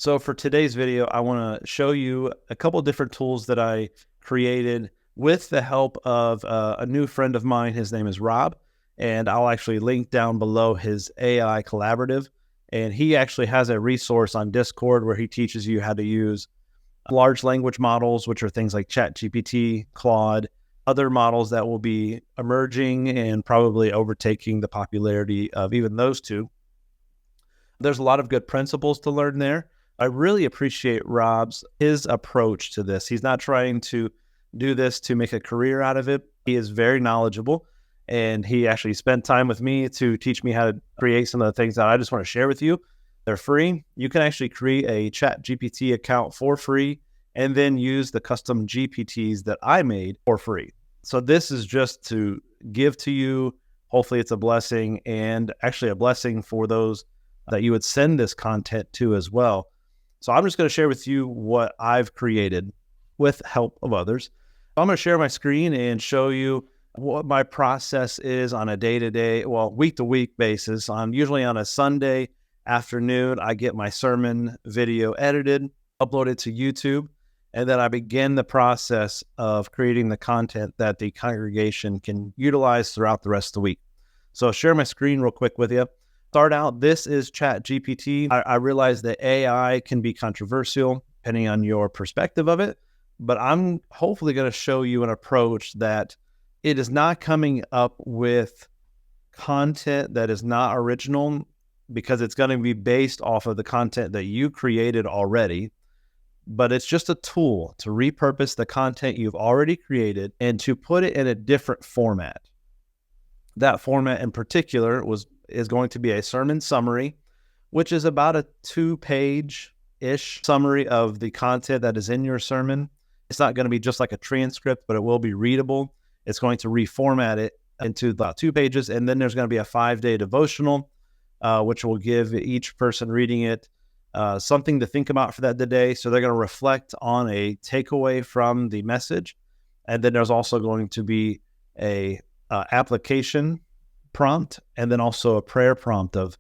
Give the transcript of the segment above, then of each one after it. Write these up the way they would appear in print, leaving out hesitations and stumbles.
So for today's video, I want to show you a couple different tools that I created with the help of a new friend of mine. His name is Rob, and I'll actually link down below his AI collaborative. And he actually has a resource on Discord where he teaches you how to use large language models, which are things like ChatGPT, Claude, other models that will be emerging and probably overtaking the popularity of even those two. There's a lot of good principles to learn there. I really appreciate his approach to this. He's not trying to do this to make a career out of it. He is very knowledgeable, and he actually spent time with me to teach me how to create some of the things that I just want to share with you. They're free. You can actually create a ChatGPT account for free and then use the custom GPTs that I made for free. So this is just to give to you. Hopefully it's a blessing, and actually a blessing for those that you would send this content to as well. So I'm just going to share with you what I've created with help of others. I'm going to share my screen and show you what my process is on a day-to-day, week-to-week basis. Usually on a Sunday afternoon, I get my sermon video edited, uploaded to YouTube, and then I begin the process of creating the content that the congregation can utilize throughout the rest of the week. So I'll share my screen real quick with you. Start out, this is ChatGPT. I realize that AI can be controversial depending on your perspective of it, but I'm hopefully going to show you an approach that it is not coming up with content that is not original, because it's going to be based off of the content that you created already, but it's just a tool to repurpose the content you've already created and to put it in a different format. That format in particular is going to be a sermon summary, which is about a 2-page-ish summary of the content that is in your sermon. It's not going to be just like a transcript, but it will be readable. It's going to reformat it into about 2 pages, and then there's going to be a 5-day devotional, which will give each person reading it something to think about for that day. So they're going to reflect on a takeaway from the message, and then there's also going to be a application prompt, and then also a prayer prompt of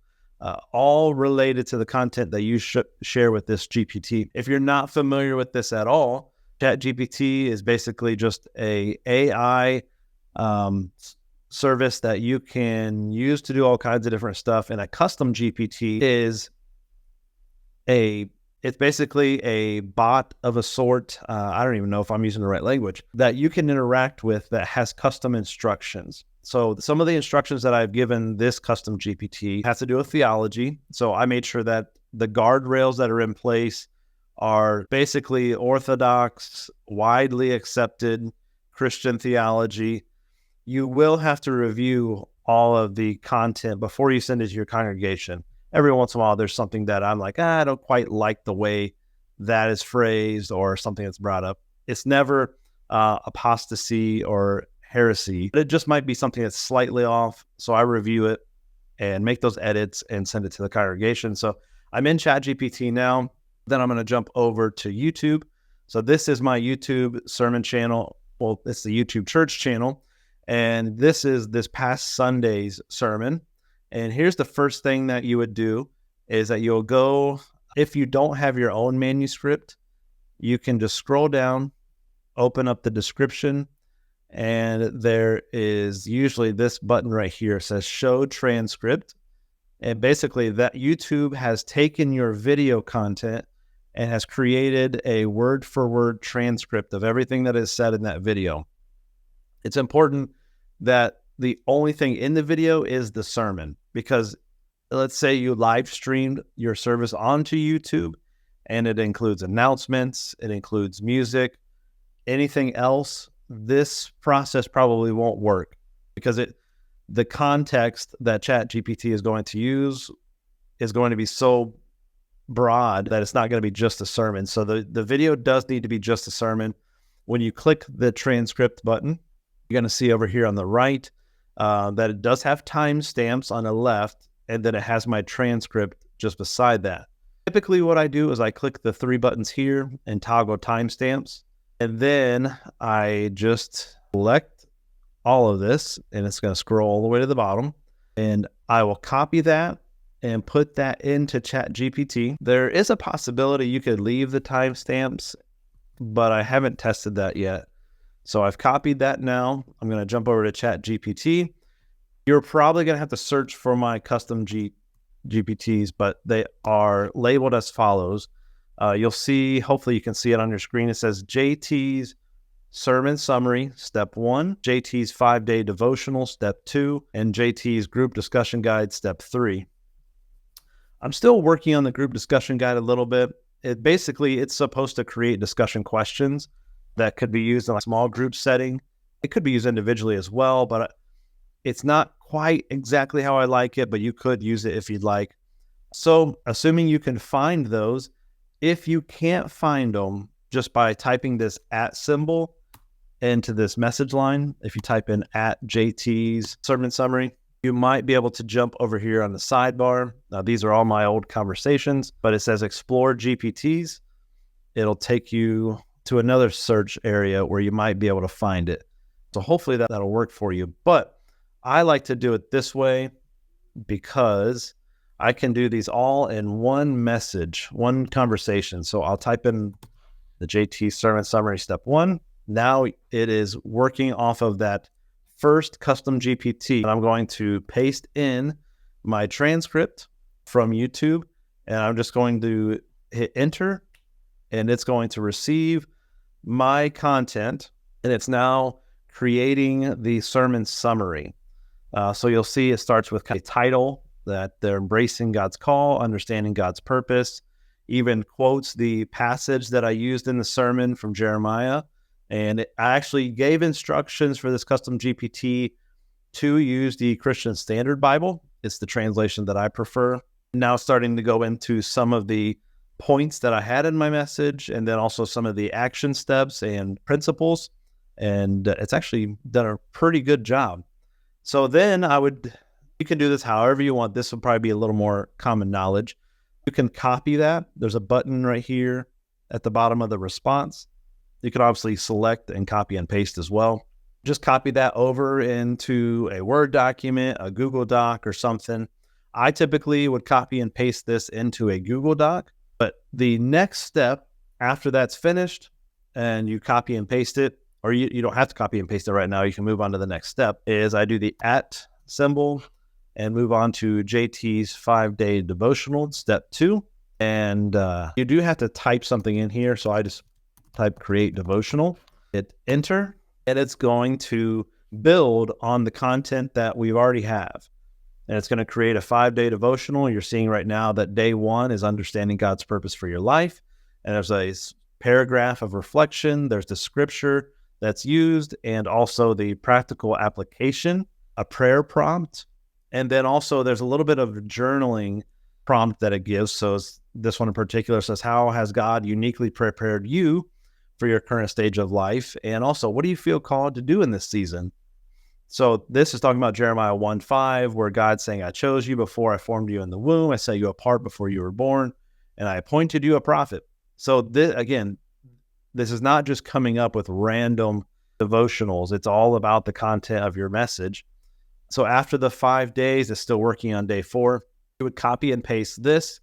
all related to the content that you should share with this GPT. If you're not familiar with this at all, ChatGPT is basically just a AI service that you can use to do all kinds of different stuff. And a custom GPT is it's basically a bot of a sort. I don't even know if I'm using the right language, that you can interact with that has custom instructions. So some of the instructions that I've given this custom GPT has to do with theology. So I made sure that the guardrails that are in place are basically orthodox, widely accepted Christian theology. You will have to review all of the content before you send it to your congregation. Every once in a while, there's something that I'm like, I don't quite like the way that is phrased, or something that's brought up. It's never apostasy or heresy, but it just might be something that's slightly off. So I review it and make those edits and send it to the congregation. So I'm in ChatGPT now. Then I'm going to jump over to YouTube. So this is my YouTube sermon channel. Well, it's the YouTube church channel. And this is this past Sunday's sermon. And here's the first thing that you would do is that you'll go, if you don't have your own manuscript, you can just scroll down, open up the description, and there is usually this button right here. It says show transcript. And basically that YouTube has taken your video content and has created a word for word transcript of everything that is said in that video. It's important that the only thing in the video is the sermon, because let's say you live streamed your service onto YouTube and it includes announcements, it includes music, anything else, this process probably won't work, because the context that ChatGPT is going to use is going to be so broad that it's not going to be just a sermon. So the video does need to be just a sermon. When you click the transcript button, you're going to see over here on the right that it does have timestamps on the left, and then it has my transcript just beside that. Typically what I do is I click the 3 buttons here and toggle timestamps, and then I just select all of this, and it's going to scroll all the way to the bottom, and I will copy that and put that into ChatGPT. There is a possibility you could leave the timestamps, but I haven't tested that yet. So I've copied that now. I'm going to jump over to ChatGPT. You're probably going to have to search for my custom GPTs, but they are labeled as follows. You'll see, hopefully you can see it on your screen. It says JT's Sermon Summary, Step 1, JT's 5-Day Devotional, Step 2, and JT's Group Discussion Guide, Step 3. I'm still working on the group discussion guide a little bit. It's supposed to create discussion questions that could be used in a small group setting. It could be used individually as well, but it's not quite exactly how I like it, but you could use it if you'd like. So assuming you can find those, if you can't find them just by typing this @ symbol into this message line, if you type in @JT's Sermon Summary, you might be able to jump over here on the sidebar. Now, these are all my old conversations, but it says Explore GPTs. It'll take you to another search area where you might be able to find it. So hopefully that'll work for you. But I like to do it this way because I can do these all in one message, one conversation. So I'll type in the JT Sermon Summary Step 1. Now it is working off of that first custom GPT. And I'm going to paste in my transcript from YouTube, and I'm just going to hit enter, and it's going to receive my content, and it's now creating the sermon summary. So you'll see it starts with a title that they're embracing God's call, understanding God's purpose, even quotes the passage that I used in the sermon from Jeremiah. And I actually gave instructions for this custom GPT to use the Christian Standard Bible. It's the translation that I prefer. Now starting to go into some of the points that I had in my message, and then also some of the action steps and principles. And it's actually done a pretty good job. So then you can do this however you want. This will probably be a little more common knowledge. You can copy that. There's a button right here at the bottom of the response. You can obviously select and copy and paste as well. Just copy that over into a Word document, a Google Doc, or something. I typically would copy and paste this into a Google Doc, but the next step after that's finished and you copy and paste it, or you don't have to copy and paste it right now, you can move on to the next step, is I do the @ symbol and move on to JT's 5-Day Devotional, Step 2. And you do have to type something in here, so I just type create devotional, hit enter, and it's going to build on the content that we already have. And it's going to create a 5-day devotional. You're seeing right now that day 1 is understanding God's purpose for your life. And there's a paragraph of reflection. There's the scripture that's used, and also the practical application, a prayer prompt. And then also there's a little bit of a journaling prompt that it gives. So this one in particular says, how has God uniquely prepared you for your current stage of life? And also, what do you feel called to do in this season? So this is talking about Jeremiah 1:5, where God's saying, I chose you before I formed you in the womb. I set you apart before you were born, and I appointed you a prophet. So this is not just coming up with random devotionals. It's all about the content of your message. So after the 5 days, it's still working on day 4. You would copy and paste this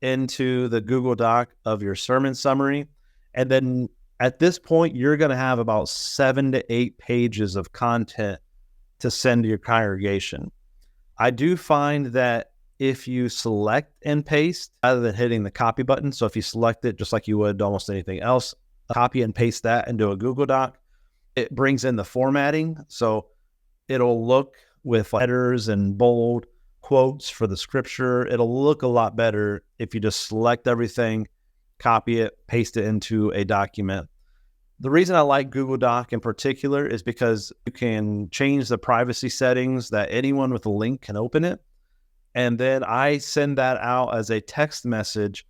into the Google Doc of your sermon summary. And then at this point, you're going to have about 7 to 8 pages of content to send to your congregation. I do find that if you select and paste rather than hitting the copy button, so if you select it just like you would almost anything else, copy and paste that into a Google Doc, it brings in the formatting. So it'll look with letters and bold quotes for the scripture. It'll look a lot better if you just select everything, copy it, paste it into a document. The reason I like Google Doc in particular is because you can change the privacy settings that anyone with a link can open it. And then I send that out as a text message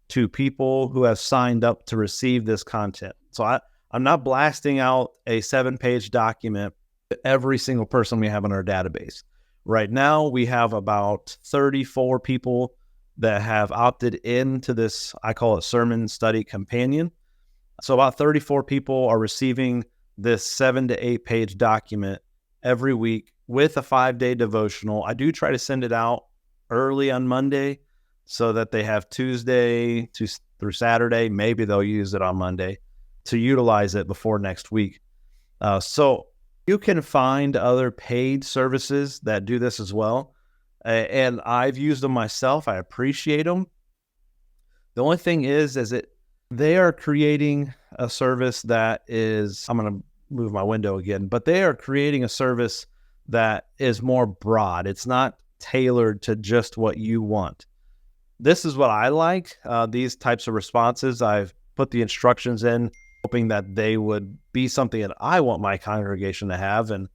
to people who have signed up to receive this content. So I'm not blasting out a 7-page document to every single person we have in our database. Right now, we have about 34 people that have opted into this, I call it Sermon Study Companion. So about 34 people are receiving this 7 to 8 page document every week with a 5-day devotional. I do try to send it out early on Monday so that they have Tuesday through Saturday. Maybe they'll use it on Monday to utilize it before next week. So you can find other paid services that do this as well. And I've used them myself. I appreciate them. The only thing is they are creating a service that is, I'm going to move my window again, but they are creating a service that is more broad. It's not tailored to just what you want. This is what I like. These types of responses, I've put the instructions in, hoping that they would be something that I want my congregation to have. And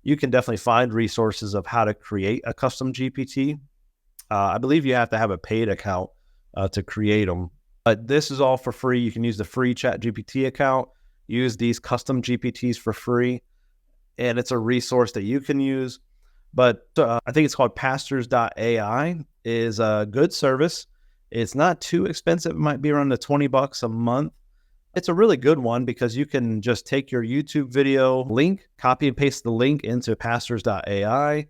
you can definitely find resources of how to create a custom GPT. I believe you have to have a paid account to create them. But this is all for free. You can use the free ChatGPT account, use these custom GPTs for free, and it's a resource that you can use. But I think it's called pastors.ai is a good service. It's not too expensive. It might be around the $20 a month. It's a really good one because you can just take your YouTube video link, copy and paste the link into pastors.ai,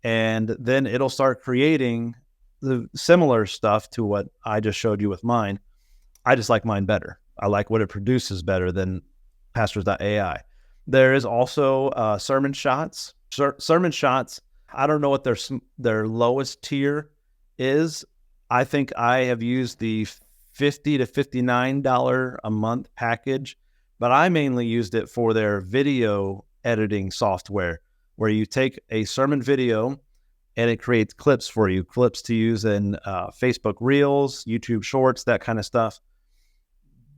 and then it'll start creating the similar stuff to what I just showed you with mine. I just like mine better. I like what it produces better than pastors.ai. There is also sermon shots. Sermon shots, I don't know what their lowest tier is. I think I have used the $50 to $59 a month package, but I mainly used it for their video editing software, where you take a sermon video and it creates clips for you, clips to use in Facebook Reels, YouTube Shorts, that kind of stuff.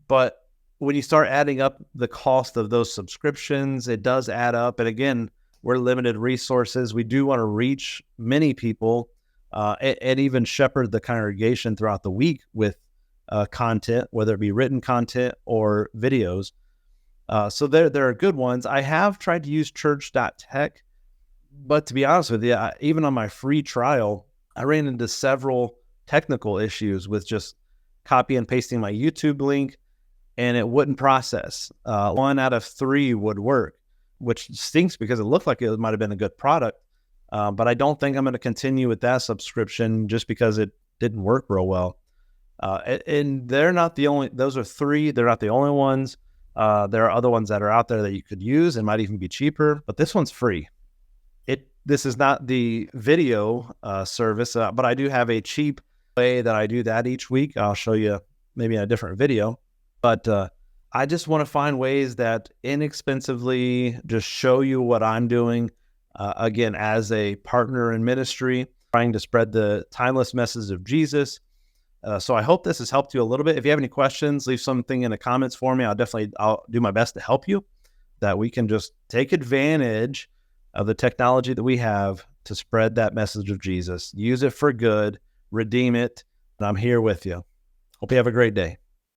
But when you start adding up the cost of those subscriptions, it does add up. And again, we're limited resources. We do want to reach many people and even shepherd the congregation throughout the week with content, whether it be written content or videos. So there are good ones. I have tried to use church.tech, but to be honest with you, even on my free trial, I ran into several technical issues with just copy and pasting my YouTube link, and it wouldn't process. 1 out of 3 would work, which stinks because it looked like it might have been a good product. But I don't think I'm going to continue with that subscription just because it didn't work real well. And they're not the only, those are 3. They're not the only ones. There are other ones that are out there that you could use and might even be cheaper, but this one's free. This is not the video service, but I do have a cheap way that I do that each week. I'll show you maybe in a different video, but I just want to find ways that inexpensively just show you what I'm doing. Again, as a partner in ministry, trying to spread the timeless message of Jesus. So I hope this has helped you a little bit. If you have any questions, leave something in the comments for me. I'll do my best to help you, that we can just take advantage of the technology that we have to spread that message of Jesus. Use it for good, redeem it, and I'm here with you. Hope you have a great day.